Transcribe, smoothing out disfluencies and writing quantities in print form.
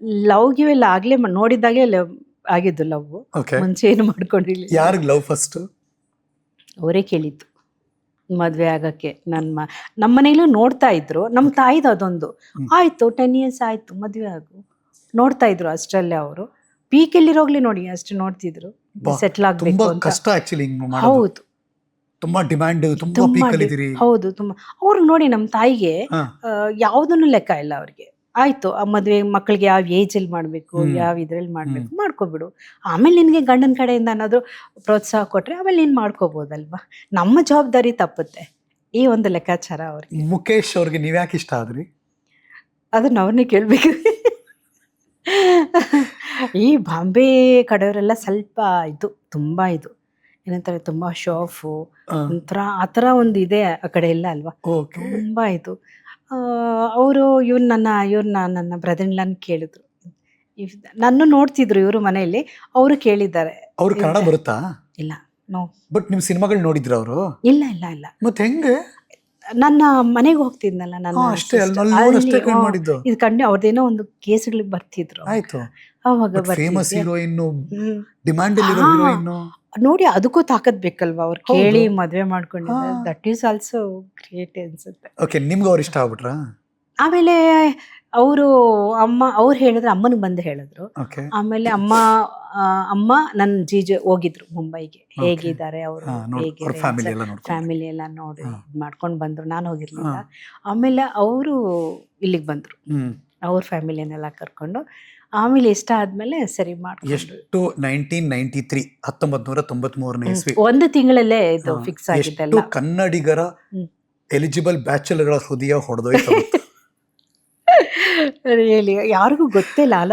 Love give ಎಲ್ಲ ಆಗ್ಲೇ ನೋಡಿದಾಗೆ love ಆಗಿದ್ದು ಲವ್. ಓಕೆ. ಮುಂಚೆ ಏನು ಮಾಡ್ಕೊಂಡಿರ್ಲಿಲ್ಲ. ಯಾರಿಗೆ ಲವ್ ಫಸ್ಟ್? ಅವರೇ ಕೇಳಿದ್ದು ಮದುವೆ ಆಗಕ್ಕೆ. ನಮ್ಮ ಮನೇಲೂ ನೋಡ್ತಾ ಇದ್ರು. ನಮ್ಮ ತಾಯಿದು ಅದೊಂದು ಆಯ್ತು 10 years ಆಯ್ತು ಮದುವೆ ಆಗು ನೋಡ್ತಾ ಇದ್ರು. ಅಷ್ಟರಲ್ಲೇ ಅವರು ಪೀಕಲ್ಲಿರೋಗ್ಲಿ ನೋಡಿ ಅಷ್ಟು ನೋಡ್ತಿದ್ರು ಸೆಟ್ಲ್ ಆಗ್ಬೇಕು ತುಂಬಾ ಅಂತ. ಕಷ್ಟ ಆಕ್ಚುಲಿ ಹಿಂಗ್ ಮಾಡೋದು. ಹೌದು ತುಂಬಾ ಡಿಮ್ಯಾಂಡ್, ತುಂಬಾ ತುಂಬಾ ಪೀಕ್ ಅಲ್ಲಿ ಇದೀರಿ. ಹೌದು ತುಂಬಾ. ಅವ್ರು ನೋಡಿ ನಮ್ಮ ತಾಯಿಗೆ ಯಾವುದನ್ನು ಲೆಕ್ಕ ಇಲ್ಲ ಅವ್ರಿಗೆ. ಆಯ್ತು ಆ ಮದುವೆ ಮಕ್ಕಳಿಗೆ ಯಾವ ಏಜ್ ಅಲ್ಲಿ ಮಾಡ್ಬೇಕು, ಯಾವ ಇದ್ರಲ್ಲಿ ಮಾಡ್ಬೇಕು ಮಾಡ್ಕೊಬಿಡು. ಆಮೇಲೆ ನಿನ್ಗೆ ಗಂಡನ ಕಡೆಯಿಂದ ಏನಾದ್ರು ಪ್ರೋತ್ಸಾಹ ಕೊಟ್ರೆ ಆಮೇಲೆ ನೀನ್ ಮಾಡ್ಕೋಬಹುದಲ್ವಾ. ನಮ್ಮ ಜವಾಬ್ದಾರಿ ತಪ್ಪುತ್ತೆ ಈ ಒಂದು ಲೆಕ್ಕಾಚಾರ ಅವ್ರಿಗೆ. ಮುಖೇಶ್ ಅವ್ರಿಗೆ ನೀವ್ ಯಾಕೆ ಇಷ್ಟ ಆದ್ರಿ? ಅದನ್ನ ಅವ್ರನ್ನೇ ಕೇಳ್ಬೇಕು. ಈ ಬಾಂಬೆ ಕಡೆಯವರೆಲ್ಲ ಸ್ವಲ್ಪ ಇದು ತುಂಬಾ ಇದು ಏನಂತಾರೆ, ತುಂಬಾ ಶೋ ಆಫು ಒಂಥರ ಆ ಥರ ಒಂದು ಇದೆ ಆ ಕಡೆ ಎಲ್ಲ ಅಲ್ವಾ. ಓಕೆ. ತುಂಬಾ ಇದು ಅವರು ನನ್ನ ಬ್ರದರ್ನ ಕೇಳಿದ್ರು. ನನ್ನ ನೋಡ್ತಿದ್ರು ಇವರು ಮನೆಯಲ್ಲಿ. ಅವರು ಕೇಳಿದ್ದಾರೆ. ಅವ್ರು ಕನ್ನಡ ಬರುತ್ತಾ? ಇಲ್ಲ ನೋ. ಬಟ್ ನಿಮ್ ಸಿನಿಮಾಗಳು ನೋಡಿದ್ರ ಅವರು? ಇಲ್ಲ ಇಲ್ಲ ಇಲ್ಲ. ಮತ್ತೆ ಹೆಂಗೆ? ನನ್ನ ಮನೆಗೆ ಹೋಗ್ತಿದ್ನಲ್ಲ ನನ್ನ ಅಷ್ಟೇ sister. ಅಲ್ಲಿ ನೋಡಿ ಅಷ್ಟೇ ಅಲ್ಲಿ, ಮಾಡಿದ್ದು. ಇದು ಕಂಡು ಅವ್ರದ್ದೇನೋ ಒಂದು ಕೇಸ್ಗಳಿಗೆ ಬರ್ತಿದ್ರು ಆಯ್ತು. ಅವಾಗ ಫೇಮಸ್ ಬರ್ತಿದ್ದೆ. ಹೀರೋಯಿನ್, ಹ್ಮ್. ಡಿಮ್ಯಾಂಡ್ ಅಲ್ಲಿ ಹಾ. ಹೀರೋಯಿನ್. ನೋಡಿ ಅದಕ್ಕೂ ತಾಕತ್ ಬೇಕಲ್ವಾ. ಅವ್ರು ಹೌದು. ಕೇಳಿ ಮದ್ವೆ ಮಾಡ್ಕೊಂಡಿದ್ದಾರೆ. ಹಾ. ದಟ್ ಈಸ್ ಆಲ್ಸೋ ಗ್ರೇಟ್ ಅನ್ಸುತ್ತೆ. ಓಕೆ, ನಿಮ್ಗೆ ಅವ್ರು ಇಷ್ಟ ಆಗ್ಬಿಟ್ರಾ? ಆಮೇಲೆ ಅವರು ಅವ್ರು ಹೇಳಿದ್ರು, ಅಮ್ಮನಿಗೆ ಬಂದು ಹೇಳಿದ್ರು. ಓಕೆ. ಆಮೇಲೆ ಅಮ್ಮ ನನ್ನ ಜೀಜು ಹೋಗಿದ್ರು ಮುಂಬೈಗೆ. ಹೇಗಿದ್ದಾರೆ ಅವರು, ಅವ್ರ ಫ್ಯಾಮಿಲಿ ಎಲ್ಲ ನೋಡ್ಕೊಂಡು. ಫ್ಯಾಮಿಲಿ ಎಲ್ಲ ನೋಡಿ ಮಾಡ್ಕೊಂಡು ಬಂದ್ರು. ನಾನು ಹೋಗಿರ್ಲಿಲ್ಲ. ಆಮೇಲೆ ಅವರು ಇಲ್ಲಿಗೆ ಬಂದ್ರು ಅವ್ರ ಫ್ಯಾಮಿಲಿನೆಲ್ಲ ಕರ್ಕೊಂಡು. ಆಮೇಲೆ ಇಷ್ಟ ಆದ್ಮೇಲೆ ಸರಿ ಮಾಡ್ಕೊಂಡು ಎಷ್ಟು 1993 1993ನೇ ಇಸ್ವಿ. ಒಂದು ತಿಂಗಳಲ್ಲೇ ಇದು ಫಿಕ್ಸ್ ಆಗಿದ್ದೆಲ್ಲ. ಎಷ್ಟು ಕನ್ನಡಿಗರ ಎಲಿಜಿಬಲ್ ಬ್ಯಾಚುಲರ್ಗಳ ಹೃದಯ ಹೊಡೆದೋಯ್ತು. ಹೇಳಿ ಯಾರಿಗೂ ಗೊತ್ತಿಲ್ಲ ಅಲ್ಲ